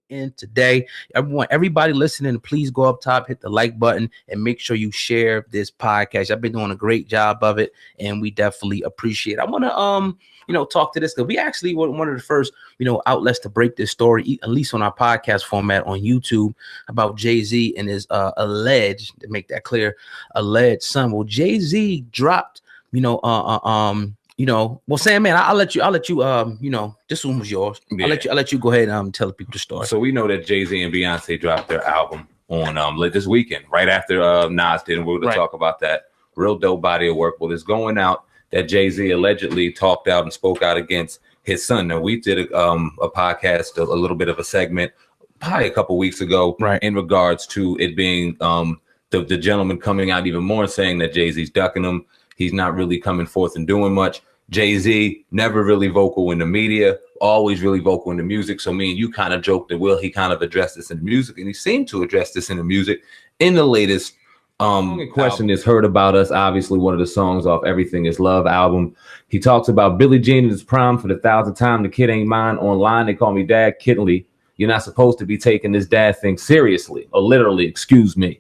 in today. I want everybody listening to please go up top, hit the like button, and make sure you share this podcast. I've been doing a great job of it, and we definitely appreciate it. I want to talk to this because we actually were one of the first outlets to break this story, at least on our podcast format on YouTube, about Jay-Z and his alleged, to make that clear, alleged son. Well, Jay-Z dropped well, Sam, man, I'll let you, this one was yours. Yeah. I'll let you go ahead and tell the people the story. So we know that Jay-Z and Beyonce dropped their album on this weekend, right after Nas did, and we're going to talk about that. Real dope body of work. Well, it's going out that Jay-Z allegedly talked out and spoke out against his son. Now, we did a podcast, a little bit of a segment, probably a couple weeks ago, in regards to it being the gentleman coming out even more saying that Jay-Z's ducking him. He's not really coming forth and doing much. Jay-Z, never really vocal in the media, always really vocal in the music. So me and you kind of joked that, will he kind of address this in the music? And he seemed to address this in the music in the latest question is Heard About Us, obviously one of the songs off Everything Is Love album. He talks about Billie Jean in his prime for the 1,000th time. The kid ain't mine. Online, they call me Dad. Kidly, you're not supposed to be taking this dad thing seriously, or literally, excuse me.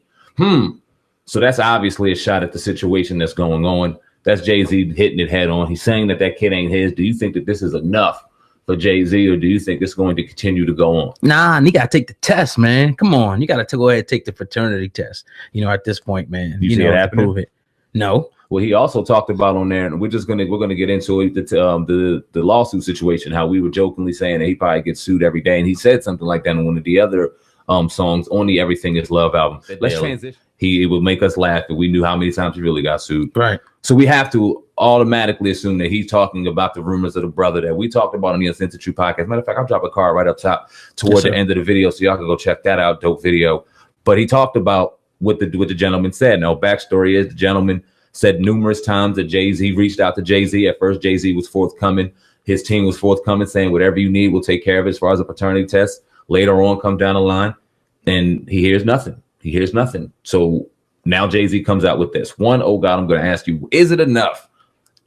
So that's obviously a shot at the situation that's going on. That's Jay-Z hitting it head on. He's saying that kid ain't his. Do you think that this is enough for Jay-Z, or do you think this is going to continue to go on? Nah, and you got to take the test, man. Come on. You got to go ahead and take the fraternity test, at this point, man. You see it happening? Prove it. No. Well, he also talked about on there, and we're going to get into it, the lawsuit situation, how we were jokingly saying that he probably gets sued every day. And he said something like that in one of the other songs on the Everything Is Love album. Let's transition. It would make us laugh if we knew how many times he really got sued. Right. So we have to automatically assume that he's talking about the rumors of the brother that we talked about on the Instant True podcast. Matter of fact, I'll drop a card right up top toward the end of the video, so y'all can go check that out. Dope video. But he talked about what the gentleman said. Now, backstory is the gentleman said numerous times that Jay-Z reached out to Jay-Z. At first, Jay-Z was forthcoming. His team was forthcoming, saying whatever you need, we'll take care of it as far as a paternity test. Later on, come down the line, and he hears nothing. So now Jay-Z comes out with this. One, oh God, I'm going to ask you, is it enough?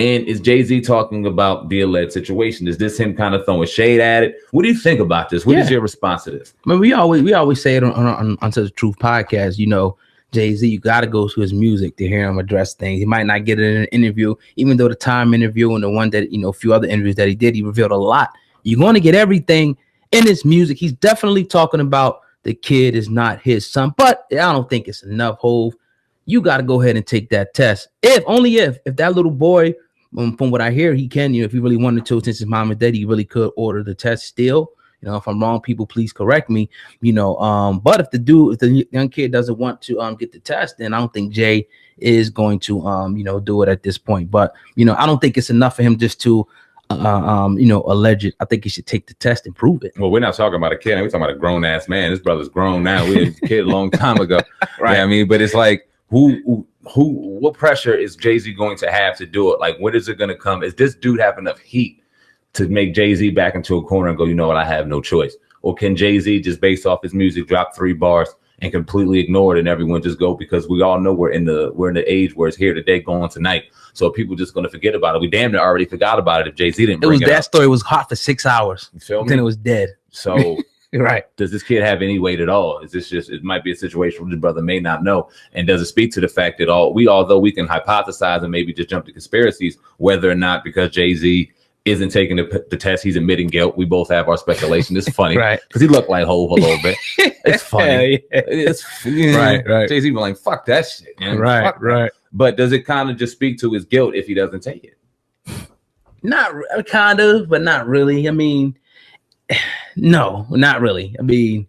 And is Jay-Z talking about the alleged situation? Is this him kind of throwing shade at it? What do you think about this? What is your response to this? I mean, we always say it on the Truth podcast, Jay-Z, you got to go to his music to hear him address things. He might not get it in an interview, even though the Time interview and the one that, a few other interviews that he did, he revealed a lot. You're going to get everything in his music. He's definitely talking about the kid is not his son, but I don't think it's enough, Hove. You got to go ahead and take that test. If that little boy, from what I hear, he can, if he really wanted to, since his mom is dead, he really could order the test still. If I'm wrong, people please correct me. But if the young kid doesn't want to get the test, then I don't think Jay is going to do it at this point. But I don't think it's enough for him just to allege it. I think he should take the test and prove it. Well, we're not talking about a kid. We're talking about a grown ass man. This brother's grown now. We had a kid a long time ago. Right. I mean, but it's like, what pressure is Jay-Z going to have to do it? Like, when is it going to come? Is this dude have enough heat to make Jay-Z back into a corner and go, you know what, I have no choice? Or can Jay-Z just based off his music drop 3 bars and completely ignore it and everyone just go, because we all know we're in the age where it's here today, gone tonight. So people just going to forget about it. We damn near already forgot about it if Jay-Z didn't bring it up. That story was hot for 6 hours. You feel me? Then it was dead. So right. Does this kid have any weight at all? Is this just, it might be a situation where the brother may not know. And does it speak to the fact that although we can hypothesize and maybe just jump to conspiracies, whether or not because Jay-Z isn't taking the test, he's admitting guilt. We both have our speculation. It's funny, right? Because he looked like Hov a little bit. It's funny. Yeah. It's right. Jay-Z be like, fuck that shit, man. Right. But does it kind of just speak to his guilt if he doesn't take it? Not kind of, but not really. I mean, no, not really. I mean,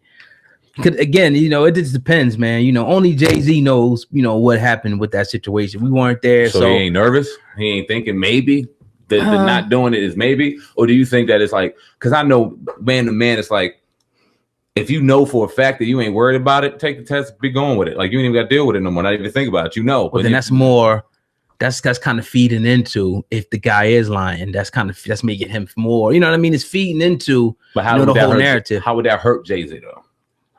again, it just depends, man. Only Jay-Z knows, what happened with that situation. We weren't there, so he ain't nervous. He ain't thinking maybe. The not doing it is maybe, or do you think that it's like, because I know man to man, it's like, if you know for a fact that you ain't worried about it, take the test, be going with it. Like, you ain't even got to deal with it no more, not even think about it, Well, but then that's kind of feeding into, if the guy is lying, that's making him more, you know what I mean? It's feeding into the whole narrative. How would that hurt Jay-Z though?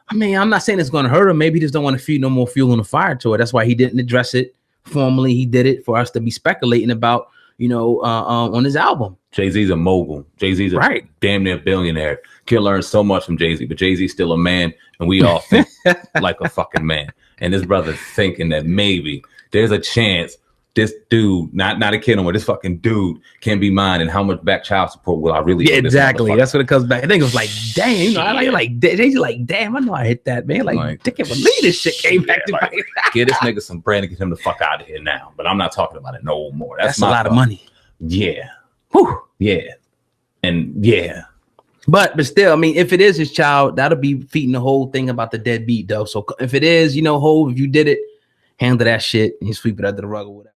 I mean, I'm not saying it's going to hurt him. Maybe he just don't want to feed no more fuel on the fire to it. That's why he didn't address it formally. He did it for us to be speculating about, on his album. Jay-Z's a mogul. Jay-Z's a damn near billionaire. Can learn so much from Jay-Z, but Jay-Z's still a man, and we all think like a fucking man. And this brother's thinking that maybe there's a chance this dude, not a kid anymore, this fucking dude can be mine, and how much back child support will I really get? Exactly. That's what it comes back. I think it was like, damn, you know, I like Jay-Z like, damn, I know I hit that, man. Like I can't believe this shit came back to me. Get this nigga some bread and get him the fuck out of here now. But I'm not talking about it no more. That's a lot of money. Yeah. Whew. Yeah. And yeah. But still, I mean, if it is his child, that'll be feeding the whole thing about the deadbeat, though. So if it is, you know, Hov, if you did it, handle that shit and you sweep it under the rug or whatever.